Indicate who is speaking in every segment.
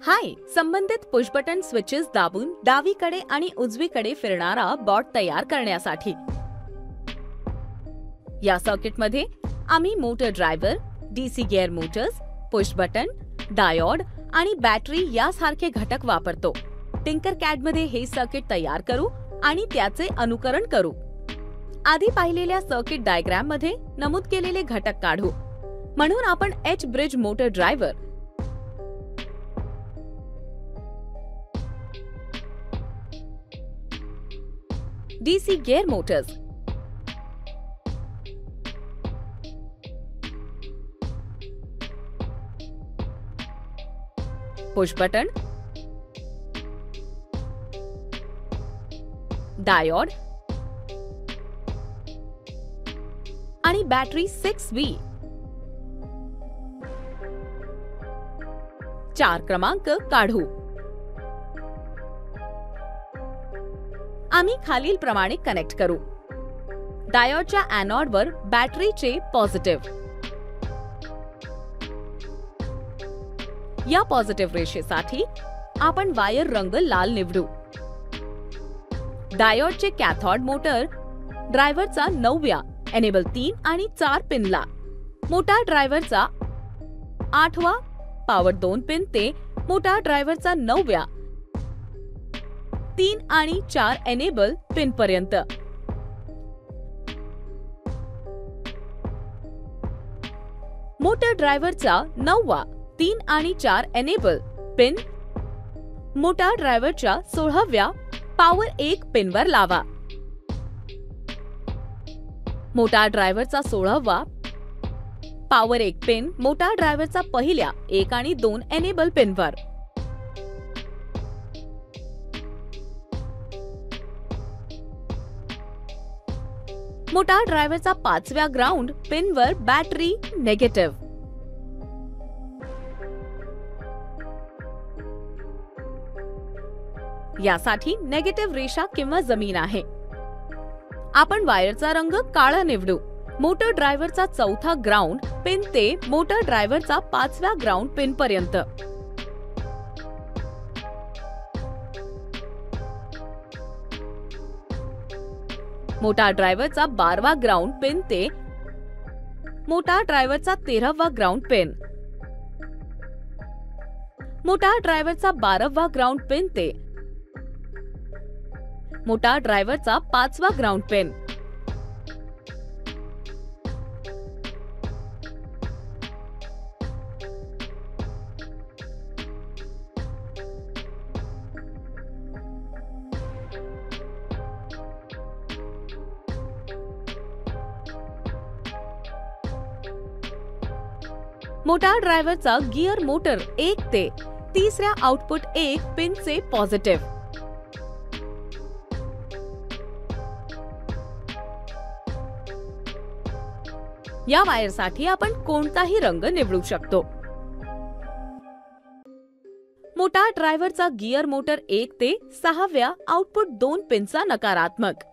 Speaker 1: हाय, संबंधित push button switches दाबून डावीकडे आणि उजवीकडे फिरणारा बॉट तयार करण्यासाठी या सर्किटमध्ये आम्ही motor driver, DC gear Motors, push button, diode आणि बॅटरी यासारखे घटक वापरतो. टिंकरकॅड मध्ये हे सर्किट तयार करू आणि त्याचे अनुकरण करू. आधी पाहिलेल्या सर्किट डायग्राम मध्ये नमूद केलेले घटक काढू. म्हणून आपण H bridge motor driver, DC gear Motors, push button, diode आणि बॅटरी 6V 4 क्रमांक काढू. आम्ही खालील प्रमाणे कनेक्ट करू. डायोडच्या एनोडवर बॅटरीचे पॉझिटिव्ह. या पॉझिटिव्ह रेषेसाठी आपण वायर रंग लाल निवडू. डायोडचे कॅथोड मोटर ड्रायव्हरचा 9व्या एनेबल 3 आणि 4 पिनला, मोटार ड्रायव्हरचा 8वा पॉवर 2 पिन ते मोटार ड्रायव्हरचा 9व्या 3 आणि 4 एनेबल पिन पर्यंत. मोटर ड्रायव्हरचा 9वा 3 आणि 4 एनेबल पिन मोटार ड्रायव्हरच्या 16व्या पॉवर 1 पिनवर लावा. मोटार ड्रायव्हरचा 16वा पॉवर 1 पिन मोटार ड्रायव्हरचा पहिल्या 1 आणि 2 एनेबल पिनवर. मोटार ड्रायव्हरचा 5व्या ग्राउंड पिनवर बॅटरी नेगेटिव्ह. यासाठी नेगेटिव्ह रेषा किंवा जमीन आहे. आपण वायरचा रंग काळा निवडू. मोटर ड्रायव्हरचा 4था ग्राउंड पिन ते मोटर ड्रायव्हरचा 5व्या ग्राउंड पिन पर्यंत. मोटार ड्रायव्हरचा 12वा ग्राउंड पिन ते मोटार ड्रायव्हरचा 13वा ग्राउंड पिन. मोटार ड्रायव्हरचा 12वा ग्राउंड पिन ते मोटार ड्रायव्हरचा 5वा ग्राउंड पिन. मोटार ड्रायव्हरचा गिअर मोटर 1 ते 3ऱ्या आउटपुट 1 पिनचे पॉझिटिव्ह. या वायरसाठी आपण कोणताही रंग निवडू शकतो. मोटार ड्रायव्हरचा गिअर मोटर 1 ते 6व्या आउटपुट 2 पिनचा नकारात्मक.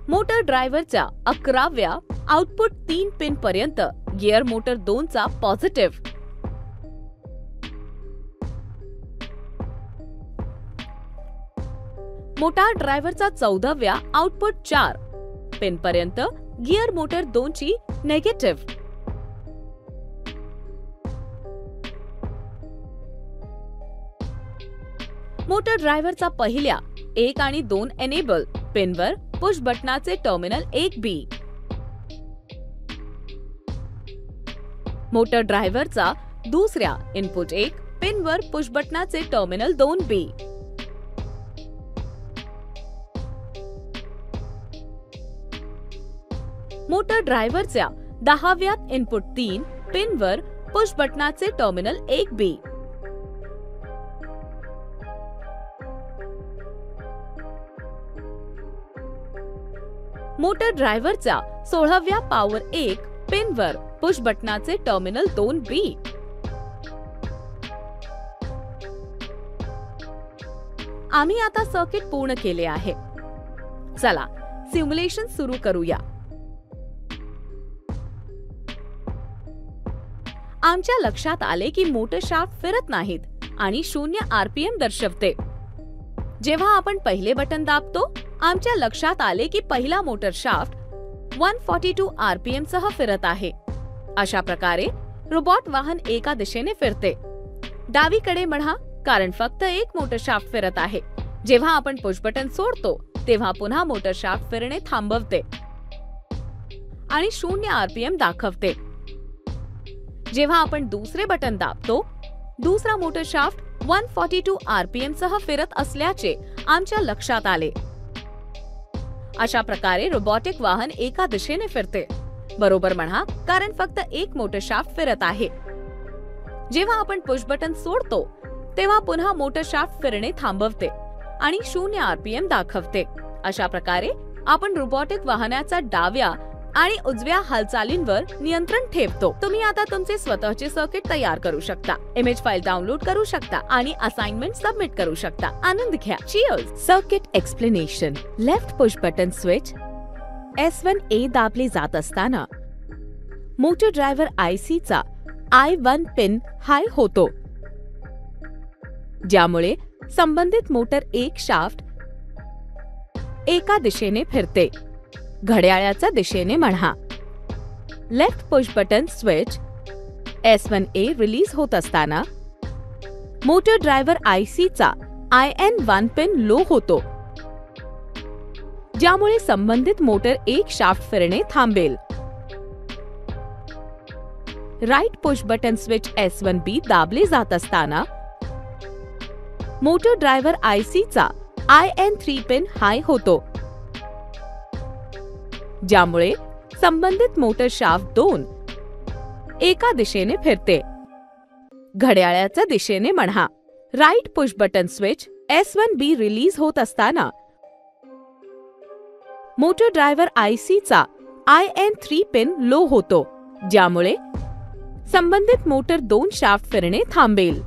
Speaker 1: मोटर ड्रायव्हरच्या 11व्या आउटपुट 3 पिन पर्यंत गिअर मोटर 2 चा पॉझिटिव्ह. मोटार ड्रायव्हरचा 14व्या आउटपुट 4 पिन पर्यंत गिअर मोटर 2 ची नेगेटिव्ह. मोटर ड्रायव्हरचा पहिल्या 1 आणि 2 एनेबल पिनवर पुश बटनाचे टर्मिनल 1B. मोटर ड्रायव्हरचा दुसऱ्या इनपुट 1 पिनवर पुश बटनाचे टर्मिनल 2B. मोटर ड्रायव्हरच्या 10व्या इनपुट 3 पिनवर पुश बटनाचे टर्मिनल 1B. मोटर ड्रायव्हरच्या 16व्या पॉवर 1 पिनवर पुश बटनाचे टर्मिनल 2B. आम्ही आता सर्किट पूर्ण केले आहे. चला सिम्युलेशन सुरू करूया. आमच्या लक्षात आले की मोटर शाफ्ट फिरत नाहीत आणि 0 RPM दर्शवते. जेव्हा आपण पहिले बटन दाबतो, आमच्या लक्षात आले की पहिला मोटर शाफ्ट 142 RPM सह फिरत आहे. अशा प्रकारे रोबोट वाहन एका दिशेने फिरते. डावीकडे म्हणा, कारण फक्त एक मोटर शाफ्ट फिरत आहे. जेव्हा आपण पुश बटन सोडतो, तेव्हा पुन्हा मोटर शाफ्ट फिरणे थांबवते आणि 0 RPM दाखवते. जेव्हा आपण दुसरे बटन दाबतो, दुसरा मोटर शाफ्ट 142 RPM सह फिरत असल्याचे आमच्या लक्षात आले. अशा प्रकारे रोबोटिक वाहन एका दिशेने फिरते. बरोबर म्हणा, कारण फक्त एक मोटर शाफ्ट फिरत आहे. जेव्हा आपण पुश बटन सोडतो, तेव्हा पुन्हा मोटर शाफ्ट फिरणे थांबवते आणि 0 RPM दाखवते. अशा प्रकारे आपण रोबोटिक वाहनाचा डाव्या आणि उजव्या हालचालींवर नियंत्रण ठेवतो. तुम्ही आता तुमचे स्वतःचे सर्किट तयार करू शकता, इमेज फाईल डाउनलोड करू शकता आणि असाइनमेंट सबमिट करू शकता. आनंद घ्या. Cheers. Circuit explanation. Left push button switch S1A दाबले जात असताना मोटर ड्रायव्हर IC चा I1 पिन हाय होतो, ज्यामुळे संबंधित मोटर 1 शाफ्ट एका दिशेने फिरते. घड्याळाच्या दिशेने म्हणा. Left push button switch S1A release होत असताना मोटर ड्रायव्हर IC चा IN1 पिन लो होतो, ज्यामुळे संबंधित मोटर 1 शाफ्ट फिरणे थांबेल. Right push button switch S1B दाबले जात असताना मोटर ड्रायव्हर IC चा IN3 पिन हाय होतो, ज्यामुळे संबंधित मोटर शाफ्ट 2 एका दिशेने फिरते. घड्याळाच्या दिशेने म्हणा. Right push button switch S1B release होत असताना मोटर ड्रायव्हर IC चा IN3 पिन लो होतो, ज्यामुळे संबंधित मोटर 2 शाफ्ट फिरणे थांबेल.